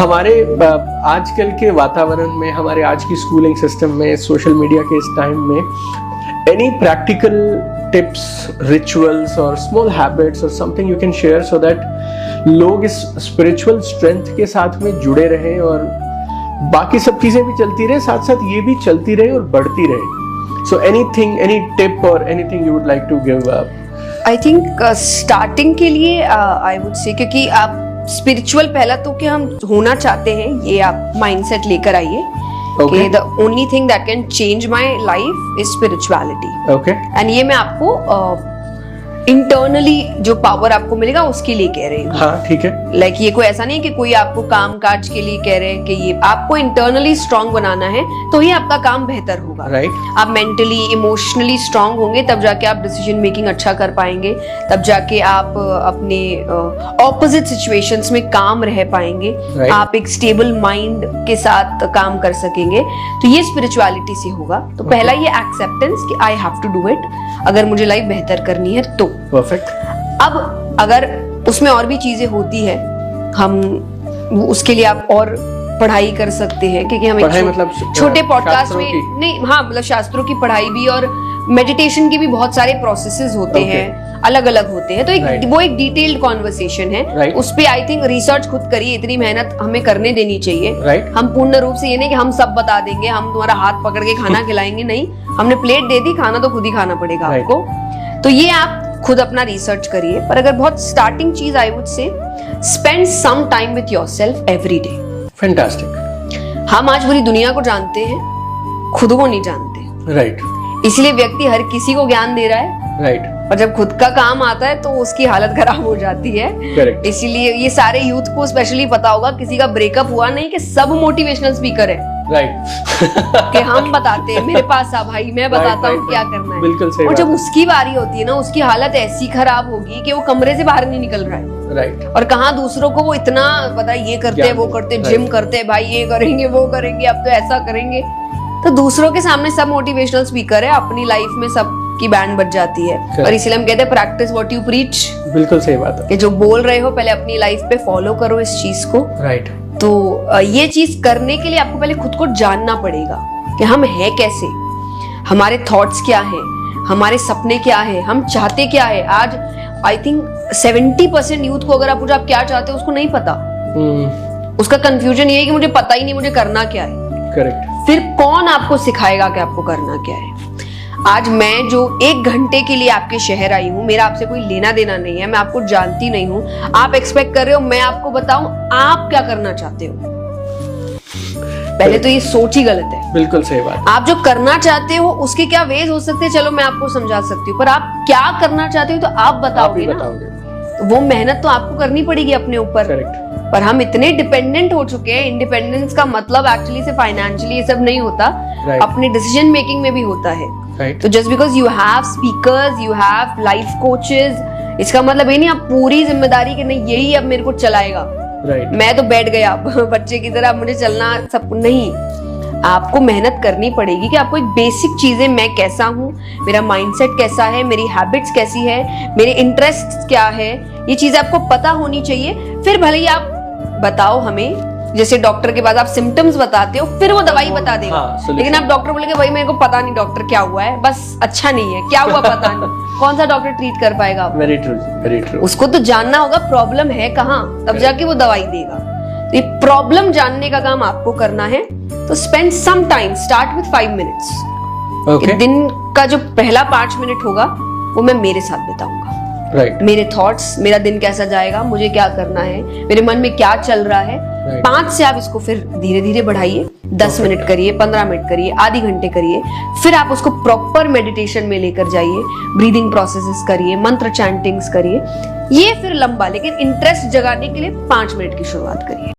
हमारे आजकल के वातावरण में, हमारे आज की स्कूलिंग सिस्टम में, सोशल मीडिया के इस टाइम में, एनी प्रैक्टिकल टिप्स, रिचुअल्स और स्मॉल हैबिट्स और something you can share so that लोग इस स्पिरिचुअल स्ट्रेंथ के साथ में जुड़े रहें और बाकी सब चीजें भी चलती रहे, साथ साथ ये भी चलती रहे और बढ़ती रहे. So anything, any tip or anything you would like to give up? I think starting के लिए आई वुड से, क्योंकि आप स्पिरिचुअल पहला तो कि हम होना चाहते हैं, ये आप माइंडसेट लेकर आइए. Okay. The only thing that can change my life is spirituality. Okay. And ये मैं आपको इंटरनली जो पावर आपको मिलेगा उसके लिए कह रही हूँ. हाँ, ठीक है. लाइक ये कोई ऐसा नहीं है कि कोई आपको काम काज के लिए कह रहे हैं कि ये आपको इंटरनली स्ट्रांग बनाना है, तो ही आपका काम बेहतर होगा. राइट. आप मेंटली इमोशनली स्ट्रांग होंगे तब जाके आप डिसीजन मेकिंग अच्छा कर पाएंगे, तब जाके आप अपने ऑपोजिट सिचुएशंस में काम रह पाएंगे. Right. आप एक स्टेबल माइंड के साथ काम कर सकेंगे. तो ये स्पिरिचुअलिटी से होगा. तो पहला ये एक्सेप्टेंस कि I have to do it, अगर मुझे लाइफ बेहतर करनी है तो. परफेक्ट. अब अगर उसमें और भी चीजें होती है, हम उसके लिए आप और पढ़ाई कर सकते हैं, क्योंकि हम मतलब छोटे पॉडकास्ट में नहीं, हाँ मतलब शास्त्रों की पढ़ाई भी और मेडिटेशन के भी बहुत सारे प्रोसेसेस होते हैं, अलग अलग होते हैं. तो एक वो एक डिटेल्ड कॉन्वर्सेशन है. उस पे आई थिंक रिसर्च खुद करिए, इतनी मेहनत हमें करने देनी चाहिए. हम पूर्ण रूप से ये नहीं कि हम सब बता देंगे, हम तुम्हारा हाथ पकड़ के खाना खिलाएंगे, नहीं. हमने प्लेट दे दी, खाना तो खुद ही खाना पड़ेगा आपको. तो ये आप खुद अपना रिसर्च करिए. पर अगर बहुत स्टार्टिंग चीज I would say, spend some time with yourself every day. Fantastic. हम आज पूरी दुनिया को जानते हैं, खुद को नहीं जानते. राइट. इसलिए व्यक्ति हर किसी को ज्ञान दे रहा है. राइट. और जब खुद का काम आता है तो उसकी हालत खराब हो जाती है. करेक्ट. इसीलिए ये सारे यूथ को स्पेशली पता होगा, किसी का ब्रेकअप हुआ नहीं कि सब मोटिवेशनल स्पीकर है. राइट. कि हम बताते हैं, मेरे पास आ भाई, मैं बताता हूँ क्या करना है. बिल्कुल सही. और जब उसकी बारी होती है ना, उसकी हालत ऐसी खराब होगी कि वो कमरे से बाहर नहीं निकल रहा है. राइट. और कहाँ दूसरों को वो इतना पता है, ये करते हैं, वो करते हैं, जिम करते हैं, भाई ये करेंगे, वो करेंगे, अब तो ऐसा करेंगे. तो दूसरों के सामने सब मोटिवेशनल स्पीकर है, अपनी लाइफ में सब की बैंड बज जाती है. और इसीलिए हम कहते हैं प्रैक्टिस व्हाट यू प्रीच. बिल्कुल सही बात है. कि जो बोल रहे हो पहले अपनी लाइफ पे फॉलो करो इस चीज को. राइट. तो ये चीज करने के लिए आपको पहले खुद को जानना पड़ेगा कि हम हैं कैसे, हमारे थॉट्स क्या हैं, हमारे सपने क्या है, हम चाहते क्या है. आज आई थिंक 70% यूथ को अगर आप पूछो आप क्या चाहते हो, उसको नहीं पता. उसका कंफ्यूजन ये है कि मुझे पता ही नहीं मुझे करना क्या है. करेक्ट. फिर कौन आपको सिखाएगा कि आपको करना क्या है. आज मैं जो 1 घंटे के लिए आपके शहर आई हूँ, मेरा आपसे कोई लेना देना नहीं है, मैं आपको जानती नहीं हूँ. आप एक्सपेक्ट कर रहे हो मैं आपको बताऊं आप क्या करना चाहते हो. पहले तो ये सोच ही गलत है. बिल्कुल सही बात. आप जो करना चाहते हो उसके क्या वेज हो सकते हैं, चलो मैं आपको समझा सकती हूँ, पर आप क्या करना चाहते हो तो आप बताओगे ना. तो वो मेहनत तो आपको करनी पड़ेगी अपने ऊपर. करेक्ट. पर हम इतने डिपेंडेंट हो चुके हैं. इंडिपेंडेंस का मतलब एक्चुअली से फाइनेंशियली ये सब नहीं होता, अपने डिसीजन मेकिंग में भी होता है. तो just because you have speakers, you have life coaches, इसका मतलब ये नहीं आप पूरी जिम्मेदारी के नहीं यही अब मेरे को चलाएगा. मैं तो बैठ गया बच्चे की तरह, मुझे चलना सब नहीं. आपको मेहनत करनी पड़ेगी कि आपको एक बेसिक चीजें, मैं कैसा हूँ, मेरा माइंडसेट कैसा है, मेरी हैबिट्स कैसी है, मेरे इंटरेस्ट क्या है, ये चीज आपको पता होनी चाहिए. फिर भले ही आप बताओ हमें, जैसे डॉक्टर के बाद आप सिम्टम्स बताते हो, फिर वो दवाई बता देगा. लेकिन आप डॉक्टर बोलेंगे भाई मेरे को पता नहीं डॉक्टर क्या हुआ है, बस अच्छा नहीं है, क्या हुआ पता नहीं. कौन सा डॉक्टर ट्रीट कर पाएगा आपको. Very true, very true. उसको तो जानना होगा प्रॉब्लम है कहाँ, तब जाके वो दवाई देगा. तो ये प्रॉब्लम जानने का काम आपको करना है. तो spend some time, start with 5 minutes. दिन का जो पहला 5 मिनट होगा वो मैं मेरे साथ बिताऊंगा. मेरे थॉट्स, मेरा दिन कैसा जाएगा, मुझे क्या करना है, मेरे मन में क्या चल रहा है. 5 से आप इसको फिर धीरे धीरे बढ़ाइए. 10 मिनट करिए, 15 मिनट करिए, आधी घंटे करिए. फिर आप उसको प्रॉपर मेडिटेशन में लेकर जाइए, ब्रीदिंग प्रोसेसेस करिए, मंत्र चैंटिंग्स करिए. ये फिर लंबा, लेकिन इंटरेस्ट जगाने के लिए 5 मिनट की शुरुआत करिए.